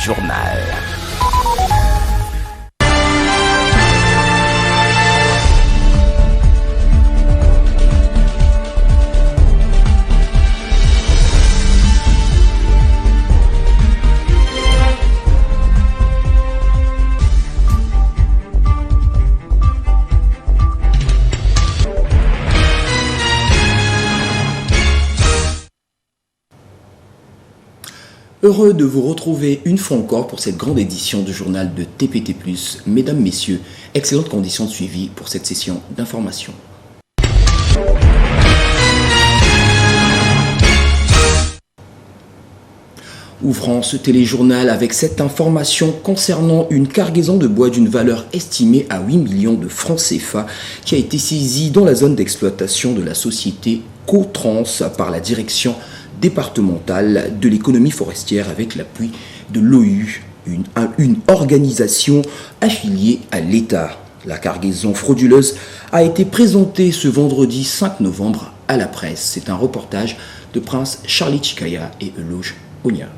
journal. Heureux de vous retrouver une fois encore pour cette grande édition du journal de TPT+. Mesdames, Messieurs, excellentes conditions de suivi pour cette session d'information. Ouvrant ce téléjournal avec cette information concernant une cargaison de bois d'une valeur estimée à 8 millions de francs CFA qui a été saisie dans la zone d'exploitation de la société Cotrans par la direction départementale de l'économie forestière avec l'appui de l'OU, une organisation affiliée à l'État. La cargaison frauduleuse a été présentée ce vendredi 5 novembre à la presse. C'est un reportage de Prince Charlie Chikaya et Eloge Onia.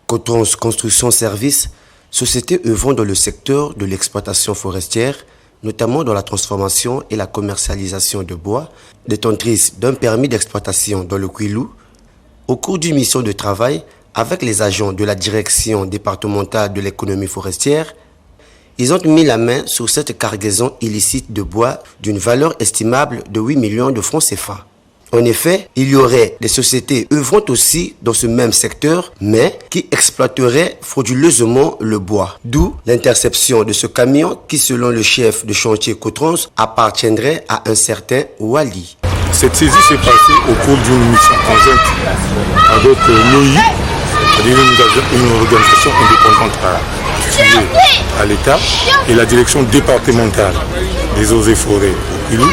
Cotrans Construction Service, société œuvrant dans le secteur de l'exploitation forestière, notamment dans la transformation et la commercialisation de bois, détentrice d'un permis d'exploitation dans le Kwilu, au cours d'une mission de travail avec les agents de la direction départementale de l'économie forestière, ils ont mis la main sur cette cargaison illicite de bois d'une valeur estimable de 8 millions de francs CFA. En effet, il y aurait des sociétés œuvrant aussi dans ce même secteur, mais qui exploiteraient frauduleusement le bois. D'où l'interception de ce camion qui, selon le chef de chantier Cotrans, appartiendrait à un certain Wali. Cette saisie s'est passée au cours d'une mission conjointe avec l'OI, c'est-à-dire une organisation indépendante affiliée à l'État, et la direction départementale des eaux et forêts au Kwilu.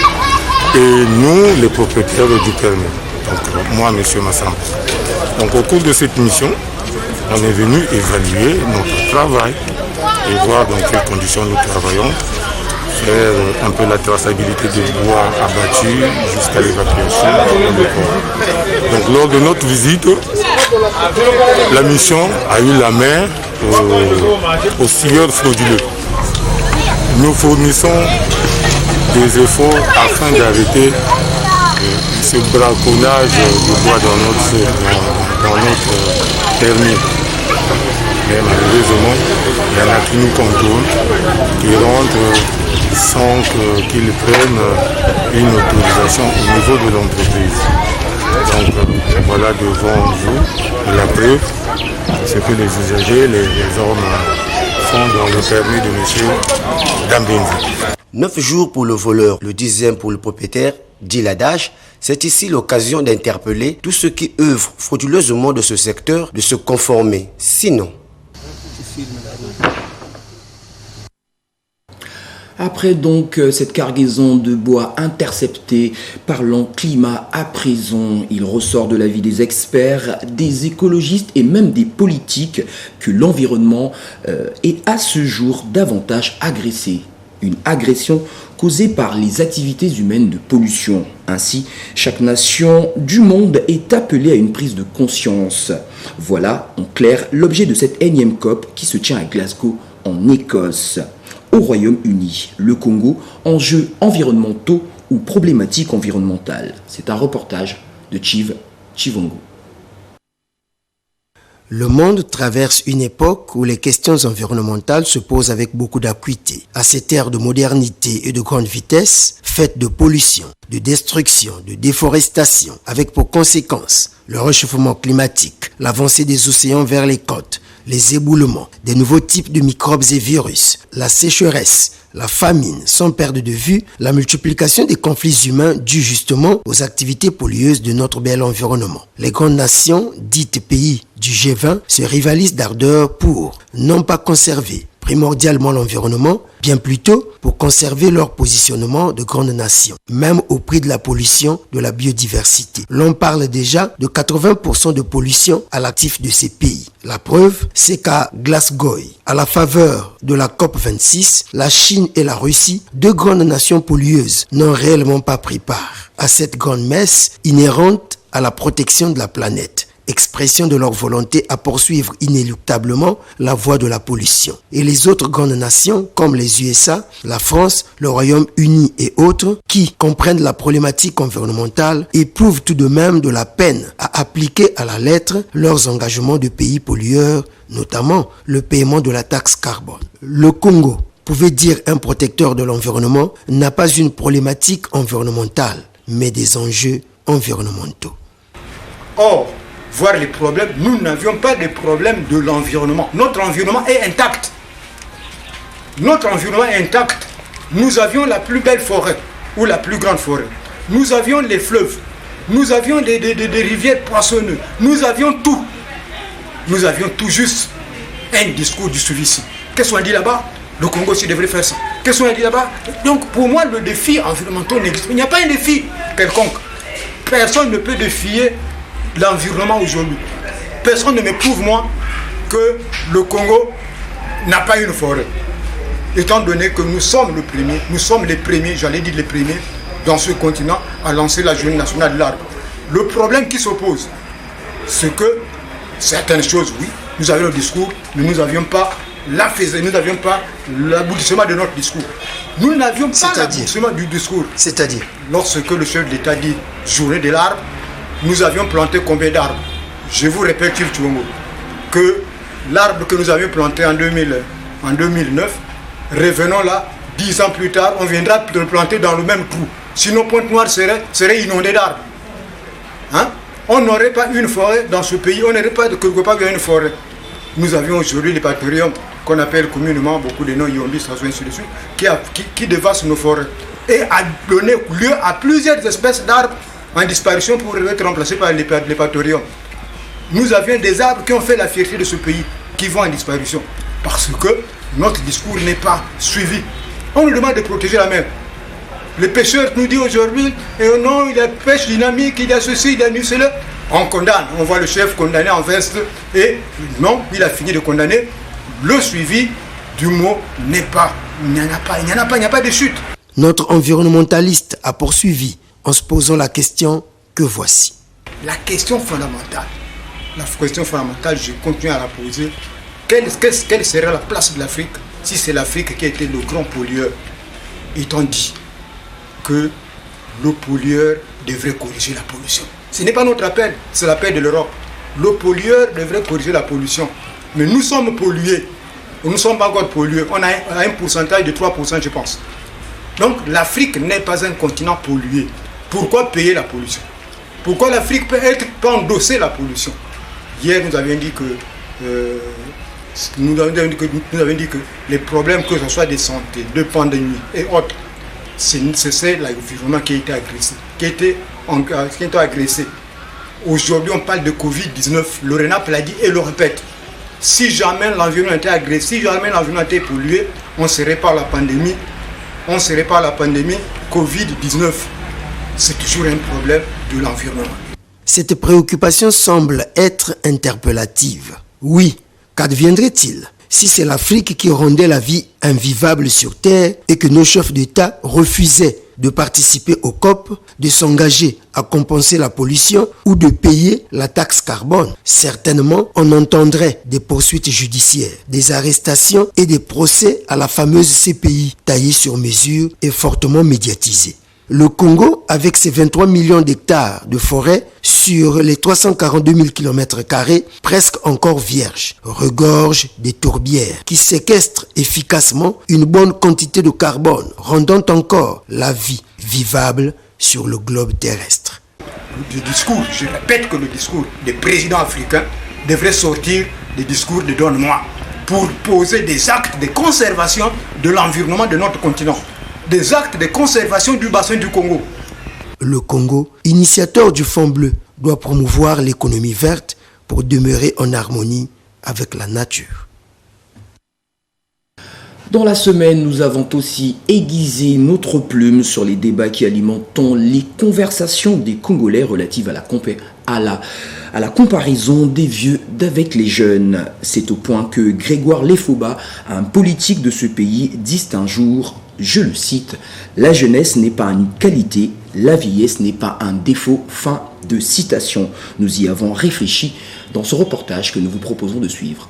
Et nous, les propriétaires du permis, donc moi, monsieur Massamba. Donc au cours de cette mission, on est venu évaluer notre travail et voir dans quelles conditions nous travaillons, faire un peu la traçabilité des bois abattus jusqu'à l'évacuation du corps. Donc lors de notre visite, la mission a eu la main aux scieurs frauduleux. Nous fournissons des efforts afin d'arrêter ce braconnage de bois dans notre permis. Mais malheureusement, il y en a qui nous contrôlent, qui rentrent sans qu'ils prennent une autorisation au niveau de l'entreprise. Donc voilà devant vous la preuve, ce que les usagers, les hommes font dans le permis de M. Dambenzi. 9 jours pour le voleur, le 10e pour le propriétaire, dit l'adage. C'est ici l'occasion d'interpeller tous ceux qui œuvrent frauduleusement de ce secteur de se conformer. Sinon, après donc cette cargaison de bois interceptée, parlons climat à présent. Il ressort de l'avis des experts, des écologistes et même des politiques que l'environnement est à ce jour davantage agressé. Une agression causée par les activités humaines de pollution. Ainsi, chaque nation du monde est appelée à une prise de conscience. Voilà, en clair, l'objet de cette énième COP qui se tient à Glasgow, en Écosse. Au Royaume-Uni, le Congo, enjeux environnementaux ou problématiques environnementales. C'est un reportage de Chiv Chivongo. le monde traverse une époque où les questions environnementales se posent avec beaucoup d'acuité. À cette ère de modernité et de grande vitesse, faite de pollution, de destruction, de déforestation, avec pour conséquence le réchauffement climatique, l'avancée des océans vers les côtes, les éboulements, des nouveaux types de microbes et virus, la sécheresse, la famine, sans perdre de vue la multiplication des conflits humains dus justement aux activités pollueuses de notre bel environnement. Les grandes nations, dites pays du G20, se rivalisent d'ardeur pour non pas conserver primordialement l'environnement, bien plutôt pour conserver leur positionnement de grandes nations, même au prix de la pollution de la biodiversité. L'on parle déjà de 80% de pollution à l'actif de ces pays. La preuve, c'est qu'à Glasgow, à la faveur de la COP26, la Chine et la Russie, deux grandes nations pollueuses, n'ont réellement pas pris part à cette grande messe inhérente à la protection de la planète. expression de leur volonté à poursuivre inéluctablement la voie de la pollution. Et les autres grandes nations, comme les USA, la France, le Royaume-Uni et autres, qui comprennent la problématique environnementale, éprouvent tout de même de la peine à appliquer à la lettre leurs engagements de pays pollueurs, notamment le paiement de la taxe carbone. Le Congo, pouvait dire un protecteur de l'environnement, n'a pas une problématique environnementale, mais des enjeux environnementaux. Or, voir les problèmes, nous n'avions pas de problème de l'environnement. Notre environnement est intact. Notre environnement est intact. Nous avions la plus belle forêt, ou la plus grande forêt. Nous avions les fleuves. Nous avions des rivières poissonneuses. Nous avions tout. Nous avions tout juste un discours du suivi. Qu'est-ce qu'on a dit là-bas? Le Congo aussi devrait faire ça. Qu'est-ce qu'on a dit là-bas? Donc pour moi, le défi environnemental n'existe pas. Il n'y a pas un défi quelconque. Personne ne peut défier l'environnement aujourd'hui. Personne ne me prouve, moi, que le Congo n'a pas une forêt. Étant donné que nous sommes les premiers, j'allais dire les premiers, dans ce continent à lancer la journée nationale de l'arbre. Le problème qui s'oppose, c'est que certaines choses, oui, nous avions le discours, mais nous n'avions pas nous n'avions pas l'aboutissement de notre discours. Nous n'avions pas l'aboutissement du discours. C'est-à-dire, lorsque le chef de l'État dit journée de l'arbre, nous avions planté combien d'arbres? Je vous répète, que l'arbre que nous avions planté en 2009, revenons là, 10 ans plus tard, on viendra le planter dans le même trou. Sinon, Pointe-Noire serait inondé d'arbres. Hein? On n'aurait pas une forêt dans ce pays, on n'aurait pas quelque part une forêt. Nous avions aujourd'hui l'hépatorium qu'on appelle communément beaucoup de noms, Yombi, ainsi de suite, qui dévaste nos forêts et a donné lieu à plusieurs espèces d'arbres en disparition pour être remplacés par l'hépatorium. Nous avions des arbres qui ont fait la fierté de ce pays, qui vont en disparition, parce que notre discours n'est pas suivi. On nous demande de protéger la mer. Les pêcheurs nous disent aujourd'hui, non, il y a pêche dynamique, il y a ceci, il y a cela. On condamne, on voit le chef condamné en veste, et non, il a fini de condamner. Le suivi du mot n'est pas, il n'y a pas de chute. Notre environnementaliste a poursuivi en se posant la question que voici. La question fondamentale, je continue à la poser. Quelle serait la place de l'Afrique si c'est l'Afrique qui a été le grand pollueur, étant dit que le pollueur devrait corriger la pollution. Ce n'est pas notre appel, c'est l'appel de l'Europe. Le pollueur devrait corriger la pollution. Mais nous sommes pollués. Nous ne sommes pas encore pollués. On a un pourcentage de 3%, je pense. Donc l'Afrique n'est pas un continent pollué. Pourquoi payer la pollution? Pourquoi l'Afrique peut endosser la pollution? Hier, nous avions dit que les problèmes, que ce soit de santé, de pandémie et autres, c'est l'environnement qui a été agressé. Qui a été agressé. Aujourd'hui, on parle de Covid-19. Le RENAP l'a dit et le répète. Si jamais l'environnement était agressé, si jamais l'environnement était pollué, on serait par la pandémie. Covid-19. C'est toujours un problème de l'environnement. Cette préoccupation semble être interpellative. Oui, qu'adviendrait-il si c'est l'Afrique qui rendait la vie invivable sur Terre et que nos chefs d'État refusaient de participer au COP, de s'engager à compenser la pollution ou de payer la taxe carbone? Certainement, on entendrait des poursuites judiciaires, des arrestations et des procès à la fameuse CPI taillée sur mesure et fortement médiatisée. Le Congo, avec ses 23 millions d'hectares de forêt sur les 342 000 km², presque encore vierge, regorge des tourbières qui séquestrent efficacement une bonne quantité de carbone, rendant encore la vie vivable sur le globe terrestre. Le discours, je répète que le discours des présidents africains devrait sortir des discours de donne-moi pour poser des actes de conservation de l'environnement de notre continent. Des actes de conservation du bassin du Congo. Le Congo, initiateur du Fonds bleu, doit promouvoir l'économie verte pour demeurer en harmonie avec la nature. Dans la semaine, nous avons aussi aiguisé notre plume sur les débats qui alimentent les conversations des Congolais relatives à la comparaison des vieux d'avec les jeunes. C'est au point que Grégoire Lefoba, un politique de ce pays, dit un jour, je le cite, « La jeunesse n'est pas une qualité, La vieillesse n'est pas un défaut. Fin de citation. Nous y avons réfléchi dans ce reportage que nous vous proposons de suivre.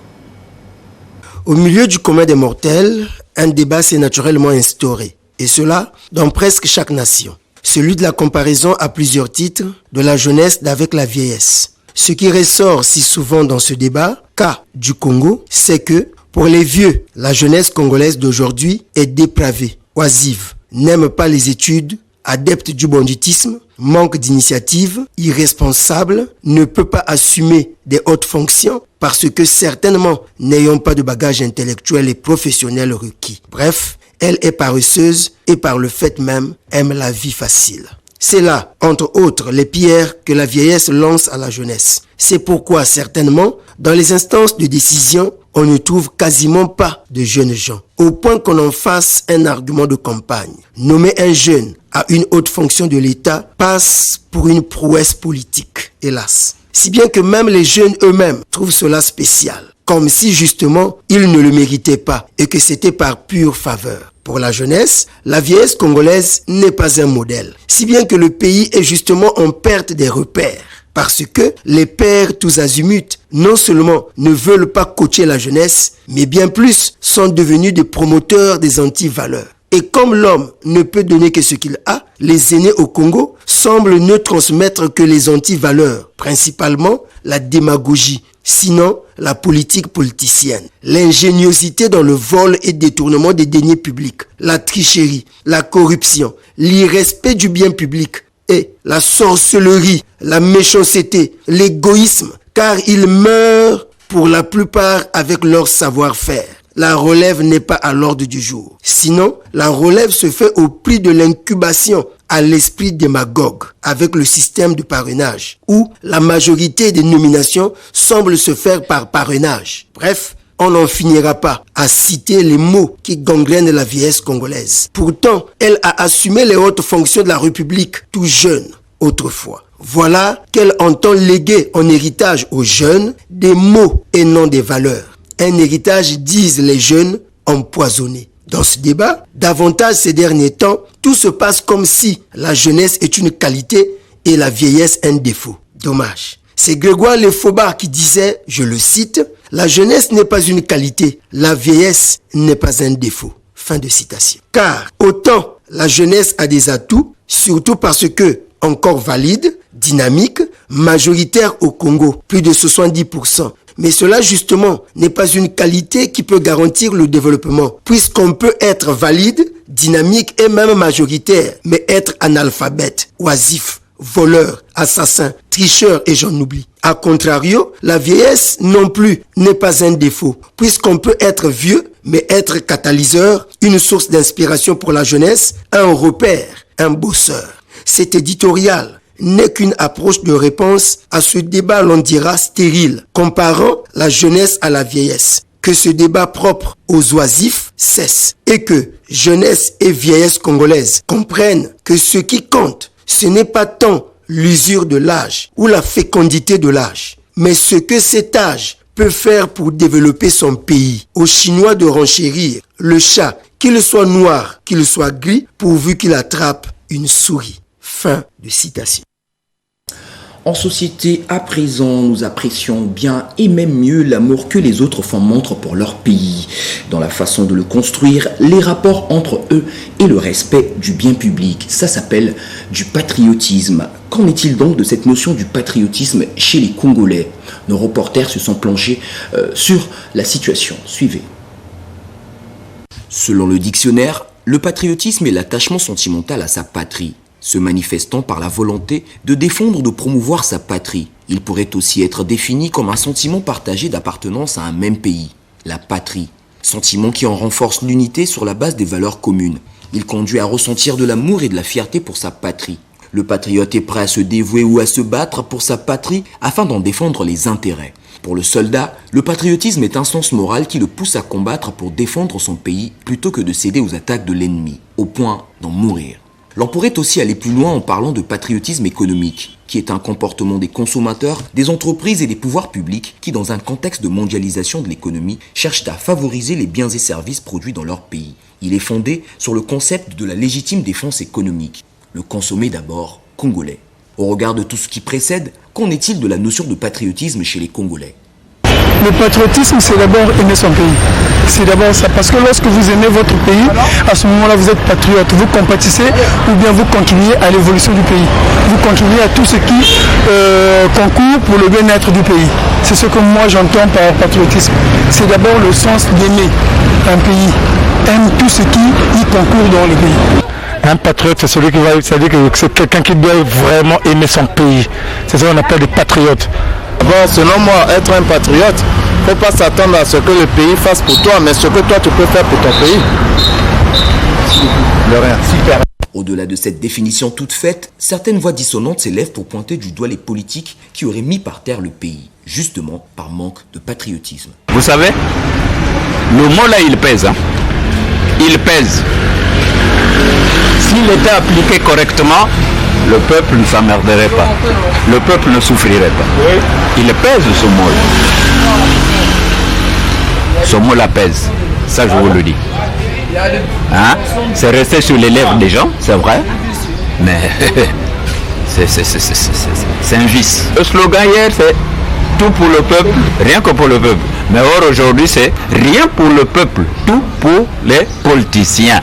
Au milieu du commun des mortels, un débat s'est naturellement instauré, et cela dans presque chaque nation. Celui de la comparaison à plusieurs titres de la jeunesse avec la vieillesse. Ce qui ressort si souvent dans ce débat, cas du Congo, c'est que pour les vieux, la jeunesse congolaise d'aujourd'hui est dépravée, oisive, n'aime pas les études, adepte du banditisme, manque d'initiative, irresponsable, ne peut pas assumer des hautes fonctions parce que certainement n'ayant pas de bagage intellectuel et professionnel requis. Bref, elle est paresseuse et par le fait même aime la vie facile. C'est là, entre autres, les pierres que la vieillesse lance à la jeunesse. C'est pourquoi, certainement, dans les instances de décision, on ne trouve quasiment pas de jeunes gens. Au point qu'on en fasse un argument de campagne. Nommer un jeune à une haute fonction de l'État passe pour une prouesse politique, hélas. Si bien que même les jeunes eux-mêmes trouvent cela spécial. Comme si justement, ils ne le méritaient pas et que c'était par pure faveur. Pour la jeunesse, la vieillesse congolaise n'est pas un modèle. Si bien que le pays est justement en perte des repères. Parce que les pères tous azimuts, non seulement ne veulent pas coacher la jeunesse, mais bien plus sont devenus des promoteurs des anti-valeurs. Et comme l'homme ne peut donner que ce qu'il a, les aînés au Congo semblent ne transmettre que les anti-valeurs, principalement la démagogie, sinon la politique politicienne, l'ingéniosité dans le vol et détournement des deniers publics, la tricherie, la corruption, l'irrespect du bien public et la sorcellerie, la méchanceté, l'égoïsme, car ils meurent pour la plupart avec leur savoir-faire. La relève n'est pas à l'ordre du jour. Sinon, la relève se fait au prix de l'incubation à l'esprit démagogue avec le système de parrainage, où la majorité des nominations semble se faire par parrainage. Bref, on n'en finira pas à citer les mots qui gangrènent la vieillesse congolaise. Pourtant, elle a assumé les hautes fonctions de la République tout jeune autrefois. Voilà qu'elle entend léguer en héritage aux jeunes des mots et non des valeurs. Un héritage, disent les jeunes, empoisonné. Dans ce débat, davantage ces derniers temps, tout se passe comme si la jeunesse est une qualité et la vieillesse un défaut. Dommage. C'est Grégoire Lefaubar qui disait, je le cite, « La jeunesse n'est pas une qualité, la vieillesse n'est pas un défaut. » Fin de citation. Car autant la jeunesse a des atouts, surtout parce que, encore valide, dynamique, majoritaire au Congo, plus de 70%. Mais cela justement n'est pas une qualité qui peut garantir le développement, puisqu'on peut être valide, dynamique et même majoritaire, mais être analphabète, oisif, voleur, assassin, tricheur et j'en oublie. A contrario, la vieillesse non plus n'est pas un défaut, puisqu'on peut être vieux, mais être catalyseur, une source d'inspiration pour la jeunesse, un repère, un bosseur. Cet éditorial n'est qu'une approche de réponse à ce débat, l'on dira stérile, comparant la jeunesse à la vieillesse. Que ce débat propre aux oisifs cesse et que jeunesse et vieillesse congolaise comprennent que ce qui compte, ce n'est pas tant l'usure de l'âge ou la fécondité de l'âge, mais ce que cet âge peut faire pour développer son pays. Aux Chinois de renchérir le chat, qu'il soit noir, qu'il soit gris, pourvu qu'il attrape une souris. Fin de citation. En société, à présent, nous apprécions bien et même mieux l'amour que les autres font montre pour leur pays. Dans la façon de le construire, les rapports entre eux et le respect du bien public. Ça s'appelle du patriotisme. Qu'en est-il donc de cette notion du patriotisme chez les Congolais? Nos reporters se sont plongés sur la situation. Suivez. Selon le dictionnaire, le patriotisme est l'attachement sentimental à sa patrie, se manifestant par la volonté de défendre ou de promouvoir sa patrie. Il pourrait aussi être défini comme un sentiment partagé d'appartenance à un même pays, la patrie. Sentiment qui en renforce l'unité sur la base des valeurs communes. Il conduit à ressentir de l'amour et de la fierté pour sa patrie. Le patriote est prêt à se dévouer ou à se battre pour sa patrie afin d'en défendre les intérêts. Pour le soldat, le patriotisme est un sens moral qui le pousse à combattre pour défendre son pays plutôt que de céder aux attaques de l'ennemi, au point d'en mourir. L'on pourrait aussi aller plus loin en parlant de patriotisme économique, qui est un comportement des consommateurs, des entreprises et des pouvoirs publics qui, dans un contexte de mondialisation de l'économie, cherchent à favoriser les biens et services produits dans leur pays. Il est fondé sur le concept de la légitime défense économique. le consommer d'abord congolais. Au regard de tout ce qui précède, qu'en est-il de la notion de patriotisme chez les Congolais? Le patriotisme, c'est d'abord aimer son pays. C'est d'abord ça, parce que lorsque vous aimez votre pays, à ce moment-là, vous êtes patriote. Vous compatissez ou bien vous contribuez à l'évolution du pays. Vous contribuez à tout ce qui concourt pour le bien-être du pays. C'est ce que moi j'entends par patriotisme. C'est d'abord le sens d'aimer un pays. Aime tout ce qui y concourt dans le pays. Un patriote, c'est celui qui va, c'est-à-dire que c'est quelqu'un qui doit vraiment aimer son pays. C'est ça qu'on appelle des patriotes. Bon, selon moi, être un patriote, il ne faut pas s'attendre à ce que le pays fasse pour toi, mais ce que toi tu peux faire pour ton pays. De rien. Super. Au-delà de cette définition toute faite, certaines voix dissonantes s'élèvent pour pointer du doigt les politiques qui auraient mis par terre le pays, justement par manque de patriotisme. Vous savez, le mot là il pèse. Il pèse. S'il était appliqué correctement, le peuple ne s'emmerderait pas. Le peuple ne souffrirait pas. Il pèse ce mot. Ce mot-là pèse. Ça, je vous le dis. Hein? C'est resté sur les lèvres des gens, c'est vrai. Mais c'est un vice. Le slogan hier, c'est tout pour le peuple, rien que pour le peuple. Mais or, aujourd'hui, c'est rien pour le peuple, tout pour les politiciens.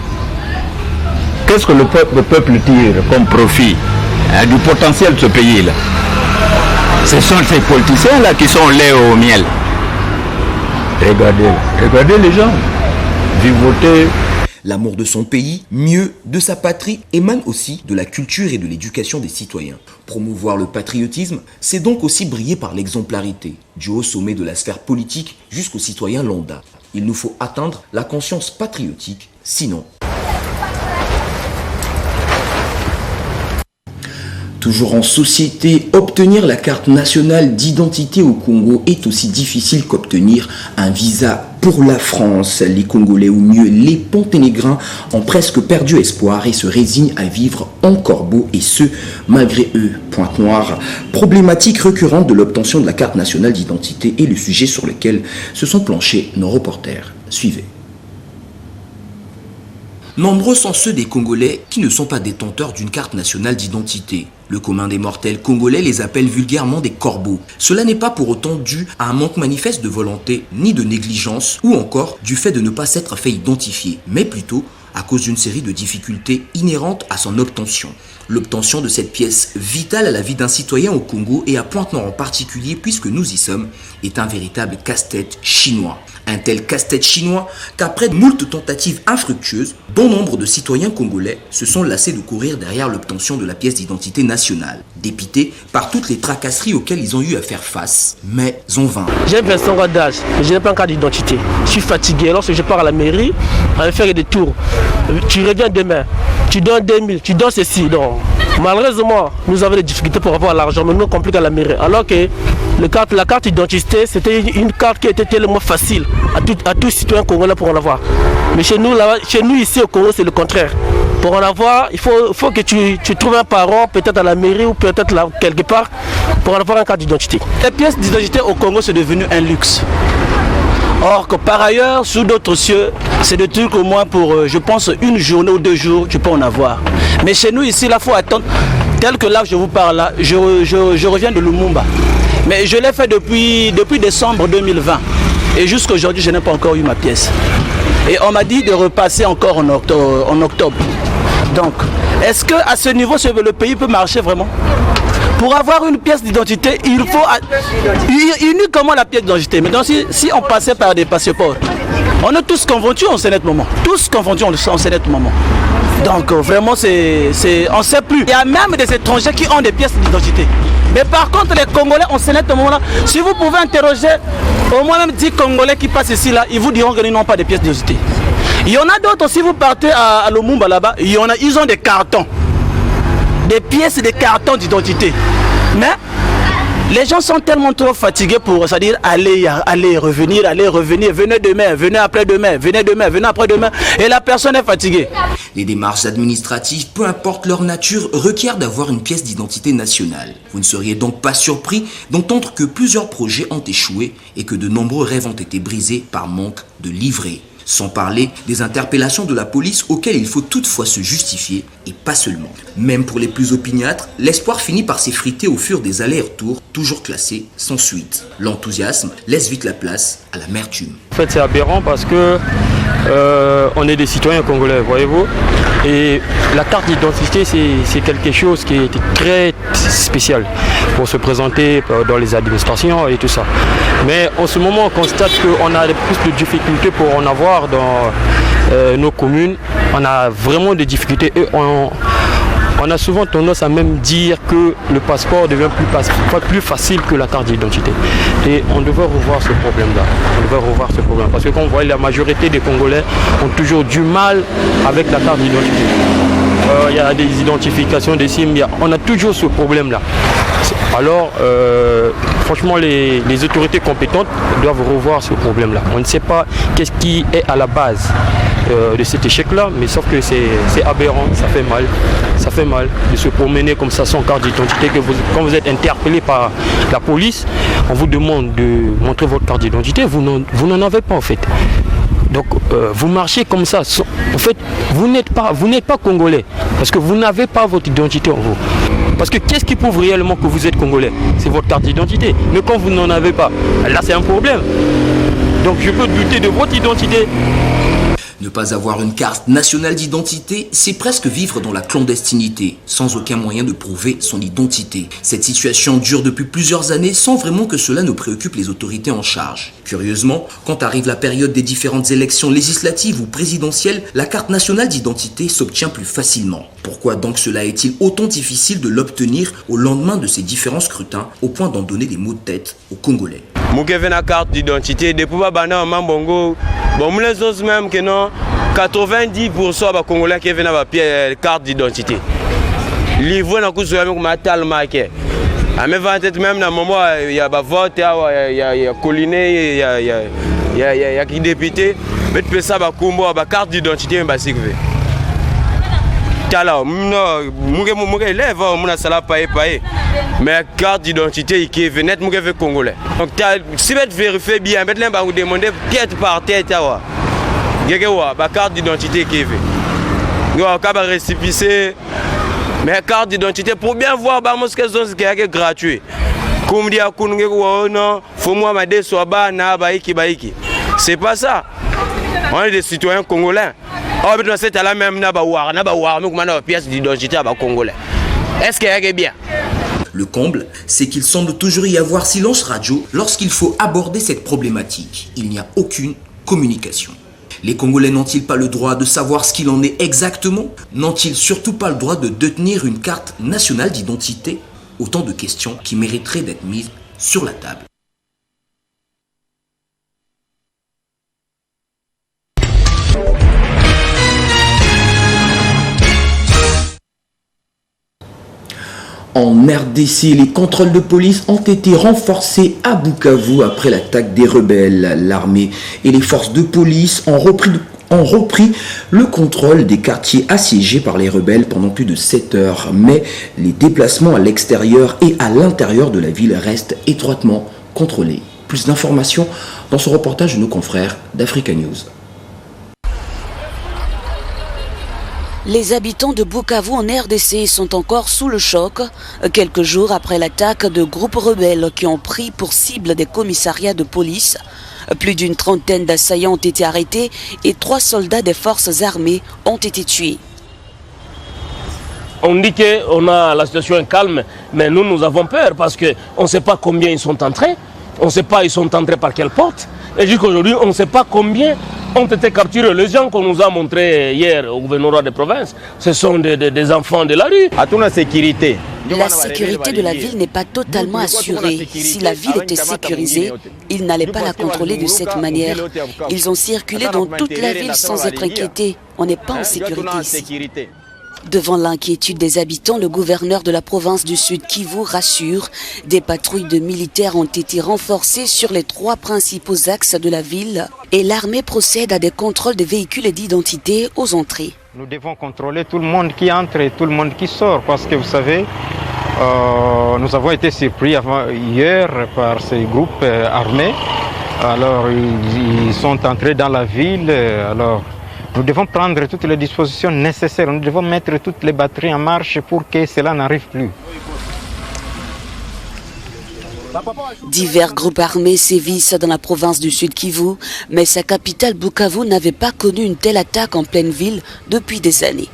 Qu'est-ce que le peuple tire comme profit du potentiel de ce pays-là? Ce sont ces politiciens-là qui sont lait au miel. Regardez les gens. Vivoter. L'amour de son pays, mieux de sa patrie, émane aussi de la culture et de l'éducation des citoyens. Promouvoir le patriotisme, c'est donc aussi briller par l'exemplarité, du haut sommet de la sphère politique jusqu'aux citoyens lambda. Il nous faut atteindre la conscience patriotique, sinon... Toujours en société, obtenir la carte nationale d'identité au Congo est aussi difficile qu'obtenir un visa pour la France. Les Congolais, ou mieux les Ponténégrins, ont presque perdu espoir et se résignent à vivre en corbeau, et ce, malgré eux. Pointe noire, problématique récurrente de l'obtention de la carte nationale d'identité est le sujet sur lequel se sont planchés nos reporters. Suivez. Nombreux sont ceux des Congolais qui ne sont pas détenteurs d'une carte nationale d'identité. Le commun des mortels congolais les appelle vulgairement des corbeaux. Cela n'est pas pour autant dû à un manque manifeste de volonté, ni de négligence, ou encore du fait de ne pas s'être fait identifier, mais plutôt à cause d'une série de difficultés inhérentes à son obtention. L'obtention de cette pièce vitale à la vie d'un citoyen au Congo, et à Pointe-Noire en particulier puisque nous y sommes, est un véritable casse-tête chinois. Un tel casse-tête chinois qu'après moult tentatives infructueuses, bon nombre de citoyens congolais se sont lassés de courir derrière l'obtention de la pièce d'identité nationale, dépités par toutes les tracasseries auxquelles ils ont eu à faire face, mais en vain. J'ai 25 ans d'âge, mais je n'ai pas encore d'identité. Je suis fatigué. Lorsque je pars à la mairie, on va faire des tours. Tu reviens demain, tu donnes 2000, tu donnes ceci. Donc, malheureusement, nous avons des difficultés pour avoir l'argent, mais nous compliquons à la mairie. Alors que la carte d'identité, c'était une carte qui était tellement facile à tout citoyen congolais pour en avoir. Mais chez nous ici au Congo, c'est le contraire. Pour en avoir, il faut que tu trouves un parent, peut-être à la mairie ou peut-être là quelque part, pour en avoir une carte d'identité. Les pièces d'identité au Congo, c'est devenu un luxe. Or que par ailleurs, sous d'autres cieux, c'est des trucs au moins pour, je pense, une journée ou 2 jours, tu peux en avoir. Mais chez nous ici, là, il faut attendre. Tel que là, je vous parle là, je reviens de Lumumba. Mais je l'ai fait depuis décembre 2020. Et jusqu'à aujourd'hui, je n'ai pas encore eu ma pièce. Et on m'a dit de repasser encore en octobre. Donc, est-ce qu'à ce niveau, le pays peut marcher vraiment? Pour avoir une pièce d'identité, il faut uniquement la pièce d'identité. Mais donc, si on passait par des passeports, on est tous convaincus en ce net moment. Tous convaincus en ce net moment. Donc, vraiment, on ne sait plus. Il y a même des étrangers qui ont des pièces d'identité. Mais par contre, les Congolais, en ce net moment-là, si vous pouvez interroger au moins même 10 Congolais qui passent ici, là, ils vous diront qu'ils n'ont pas de pièces d'identité. Il y en a d'autres, si vous partez à Lumumba là-bas, ils ont des cartons. Des pièces, des cartons d'identité. Mais les gens sont tellement trop fatigués pour, c'est-à-dire aller, revenir, venez demain, venez après-demain, venez demain, venez après-demain, et la personne est fatiguée. Les démarches administratives, peu importe leur nature, requièrent d'avoir une pièce d'identité nationale. Vous ne seriez donc pas surpris d'entendre que plusieurs projets ont échoué et que de nombreux rêves ont été brisés par manque de livrets. Sans parler des interpellations de la police auxquelles il faut toutefois se justifier, et pas seulement. Même pour les plus opiniâtres, l'espoir finit par s'effriter au fur des allers-retours, toujours classés sans suite. L'enthousiasme laisse vite la place à l'amertume. En fait, c'est aberrant parce que on est des citoyens congolais, voyez-vous. Et la carte d'identité, c'est quelque chose qui est très spécial pour se présenter dans les administrations et tout ça. Mais en ce moment, on constate qu'on a plus de difficultés pour en avoir dans nos communes. On a vraiment des difficultés. Et on a souvent tendance à même dire que le passeport devient plus facile que la carte d'identité. Et on devrait revoir ce problème-là. Parce que quand on voit la majorité des Congolais ont toujours du mal avec la carte d'identité. Il y a des identifications, des signes, on a toujours ce problème-là. Alors, franchement, les autorités compétentes doivent revoir ce problème-là. On ne sait pas qu'est-ce qui est à la base de cet échec-là, mais sauf que c'est aberrant, ça fait mal. Ça fait mal de se promener comme ça sans carte d'identité. Quand vous êtes interpellé par la police, on vous demande de montrer votre carte d'identité, vous n'en avez pas en fait. Donc vous marchez comme ça. En fait, vous n'êtes pas congolais parce que vous n'avez pas votre identité en vous. Parce que qu'est-ce qui prouve réellement que vous êtes congolais? C'est votre carte d'identité. Mais quand vous n'en avez pas, là c'est un problème. Donc je peux douter de votre identité. Ne pas avoir une carte nationale d'identité, c'est presque vivre dans la clandestinité, sans aucun moyen de prouver son identité. Cette situation dure depuis plusieurs années sans vraiment que cela ne préoccupe les autorités en charge. Curieusement, quand arrive la période des différentes élections législatives ou présidentielles, la carte nationale d'identité s'obtient plus facilement. Pourquoi donc cela est-il autant difficile de l'obtenir au lendemain de ces différents scrutins, au point d'en donner des maux de tête aux Congolais? Moukevena carte d'identité, depuis Babana Mambongo, bon, nous les même que non, 90% des Congolais qui viennent avec carte d'identité. Livré dans le coup de la matal marqué. À mes 27 même dans le moment, il y a vote, il y a Collinet, il y a qui député, mais tu peux ça, carte d'identité, c'est que Tala, moi élève, moi ça l'a payé. Mais carte d'identité qui est venue, moi je congolais. Donc si vous vérifiez bien, vous demandez tête par tête, carte d'identité qui est venue. Vous avez récépissé, mais carte d'identité pour bien voir, ce qui est gratuit. Comme dit à non, faut moi m'aider soit bas na baiki. C'est pas ça. On est des citoyens congolais. Oh, mais c'est là même na pièce d'identité congolais. Est-ce qu'il y a bien? Le comble, c'est qu'il semble toujours y avoir silence radio lorsqu'il faut aborder cette problématique. Il n'y a aucune communication. Les Congolais n'ont-ils pas le droit de savoir ce qu'il en est exactement? N'ont-ils surtout pas le droit de détenir une carte nationale d'identité? Autant de questions qui mériteraient d'être mises sur la table. En RDC, les contrôles de police ont été renforcés à Bukavu après l'attaque des rebelles. L'armée et les forces de police ont repris le contrôle des quartiers assiégés par les rebelles pendant plus de 7 heures. Mais les déplacements à l'extérieur et à l'intérieur de la ville restent étroitement contrôlés. Plus d'informations dans ce reportage de nos confrères d'Africa News. Les habitants de Bukavu en RDC sont encore sous le choc, quelques jours après l'attaque de groupes rebelles qui ont pris pour cible des commissariats de police. Plus d'une trentaine d'assaillants ont été arrêtés et 3 soldats des forces armées ont été tués. On dit qu'on a la situation est calme, mais nous avons peur parce qu'on ne sait pas combien ils sont entrés, on ne sait pas ils sont entrés par quelle porte. Et jusqu'aujourd'hui, on ne sait pas combien ont été capturés. Les gens qu'on nous a montrés hier au gouvernorat de province, ce sont des enfants de la rue. La sécurité de la ville n'est pas totalement assurée. Si la ville était sécurisée, ils n'allaient pas la contrôler de cette manière. Ils ont circulé dans toute la ville sans être inquiétés. On n'est pas en sécurité ici. Devant l'inquiétude des habitants, le gouverneur de la province du Sud Kivu rassure. Des patrouilles de militaires ont été renforcées sur les 3 principaux axes de la ville et l'armée procède à des contrôles de véhicules et d'identité aux entrées. Nous devons contrôler tout le monde qui entre et tout le monde qui sort parce que vous savez, nous avons été surpris hier par ces groupes armés Alors ils sont entrés dans la ville. Alors nous devons prendre toutes les dispositions nécessaires. Nous devons mettre toutes les batteries en marche pour que cela n'arrive plus. Divers groupes armés sévissent dans la province du Sud Kivu, mais sa capitale Bukavu n'avait pas connu une telle attaque en pleine ville depuis des années.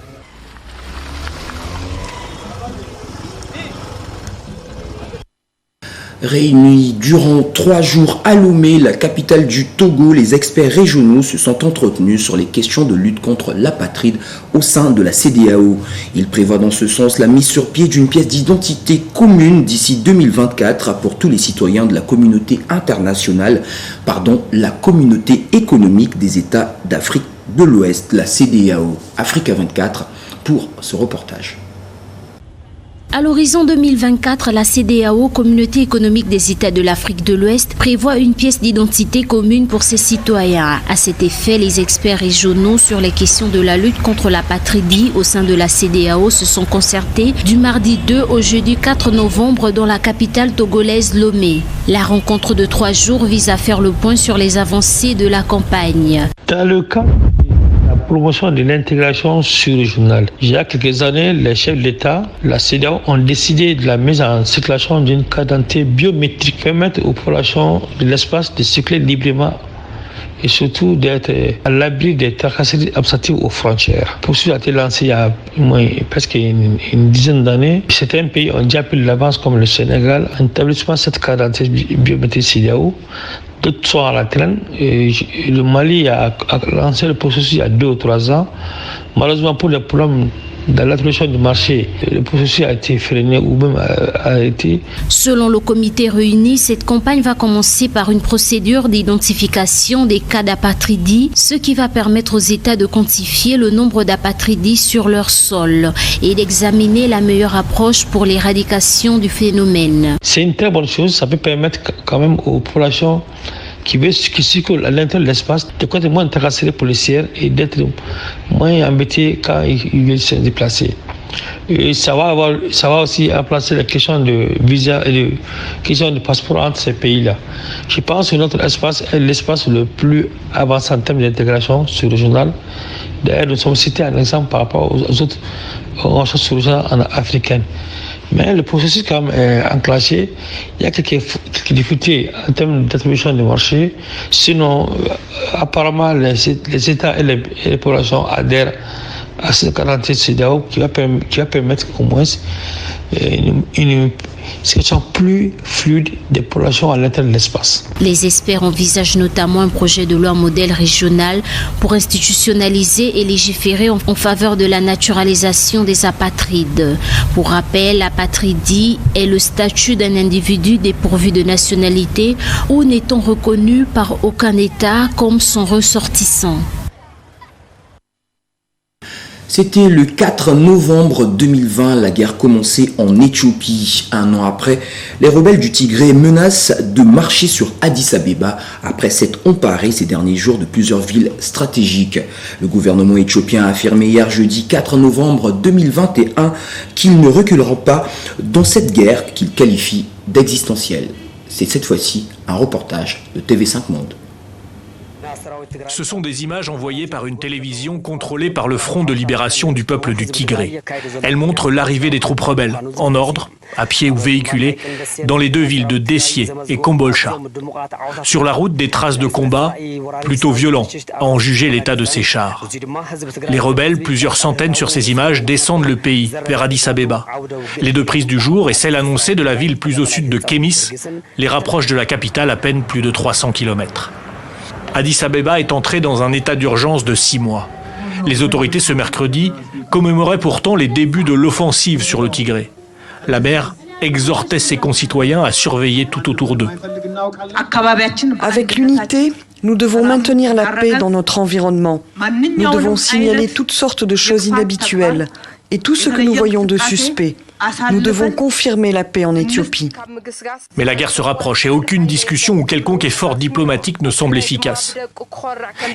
Réunis durant 3 jours à Lomé, la capitale du Togo, les experts régionaux se sont entretenus sur les questions de lutte contre l'apatride au sein de la CEDEAO. Ils prévoient dans ce sens la mise sur pied d'une pièce d'identité commune d'ici 2024 pour tous les citoyens de la communauté internationale, la communauté économique des États d'Afrique de l'Ouest, la CEDEAO. Africa 24 pour ce reportage. À l'horizon 2024, la CEDEAO, Communauté économique des États de l'Afrique de l'Ouest, prévoit une pièce d'identité commune pour ses citoyens. À cet effet, les experts régionaux sur les questions de la lutte contre l'apatridie au sein de la CEDEAO se sont concertés du mardi 2 au jeudi 4 novembre dans la capitale togolaise Lomé. La rencontre de 3 jours vise à faire le point sur les avancées de la campagne. Dans le cas la promotion de l'intégration sur-régionale. Il y a quelques années, les chefs de l'État, la CEDEAO, ont décidé de la mise en circulation d'une carte d'identité biométrique qui permettre aux populations de l'espace de circuler librement et surtout d'être à l'abri des tracasseries administratives aux frontières. Pour cela a été lancé il y a presque une dizaine d'années. Certains pays ont déjà pris l'avance comme le Sénégal en établissant cette carte d'identité biométrique CEDEAO. D'autres sont à la traîne. Et le Mali a lancé le processus il y a 2 ou 3 ans. Malheureusement, pour les problèmes dans l'introduction du marché, le processus a été freiné ou même arrêté. Selon le comité réuni, cette campagne va commencer par une procédure d'identification des cas d'apatridie, ce qui va permettre aux États de quantifier le nombre d'apatridis sur leur sol et d'examiner la meilleure approche pour l'éradication du phénomène. C'est une très bonne chose, ça peut permettre quand même aux populations qui circulent à l'intérieur de l'espace de quoi moins tracasseries policières et d'être moins embêtés quand ils veulent se déplacer. Et ça va aussi remplacer la question de visa et de question de passeport entre ces pays-là. Je pense que notre espace est l'espace le plus avancé en termes d'intégration sur-régionale. D'ailleurs, nous sommes cités un exemple par rapport aux autres organisations sur-régionales africaines. Mais le processus quand même est enclenché. Il y a quelques difficultés en termes d'attribution du marché. Sinon, apparemment, les États et les populations adhèrent à cette garantie de CEDEAO qui va permettre au moins une situation plus fluide des populations à l'intérieur de l'espace. Les experts envisagent notamment un projet de loi modèle régional pour institutionnaliser et légiférer en faveur de la naturalisation des apatrides. Pour rappel, l'apatridie est le statut d'un individu dépourvu de nationalité ou n'étant reconnu par aucun État comme son ressortissant. C'était le 4 novembre 2020, la guerre commençait en Éthiopie. 1 an après, les rebelles du Tigré menacent de marcher sur Addis Abeba après s'être emparés ces derniers jours de plusieurs villes stratégiques. Le gouvernement éthiopien a affirmé hier jeudi 4 novembre 2021 qu'il ne reculera pas dans cette guerre qu'il qualifie d'existentielle. C'est cette fois-ci un reportage de TV5 Monde. Ce sont des images envoyées par une télévision contrôlée par le Front de libération du peuple du Tigré. Elles montrent l'arrivée des troupes rebelles, en ordre, à pied ou véhiculées, dans les 2 villes de Dessié et Kombolcha. Sur la route, des traces de combat, plutôt violents, à en juger l'état de ces chars. Les rebelles, plusieurs centaines sur ces images, descendent le pays, vers Addis Abeba. Les 2 prises du jour et celle annoncée de la ville plus au sud de Kémis les rapprochent de la capitale à peine plus de 300 km. Addis Abeba est entré dans un état d'urgence de 6 mois. Les autorités ce mercredi commémoraient pourtant les débuts de l'offensive sur le Tigré. La mère exhortait ses concitoyens à surveiller tout autour d'eux. Avec l'unité, nous devons maintenir la paix dans notre environnement. Nous devons signaler toutes sortes de choses inhabituelles et tout ce que nous voyons de suspect. Nous devons confirmer la paix en Éthiopie. Mais la guerre se rapproche et aucune discussion ou quelconque effort diplomatique ne semble efficace.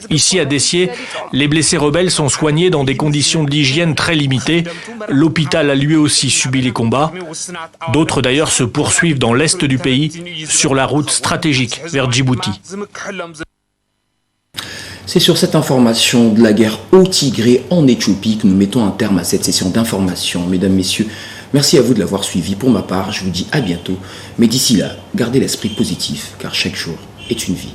Ici, à Dessié, les blessés rebelles sont soignés dans des conditions d'hygiène très limitées. L'hôpital a lui aussi subi les combats. D'autres d'ailleurs se poursuivent dans l'est du pays, sur la route stratégique vers Djibouti. C'est sur cette information de la guerre au Tigré en Éthiopie que nous mettons un terme à cette session d'information. Mesdames, Messieurs, merci à vous de l'avoir suivi. Pour ma part, je vous dis à bientôt. Mais d'ici là, gardez l'esprit positif, car chaque jour est une vie.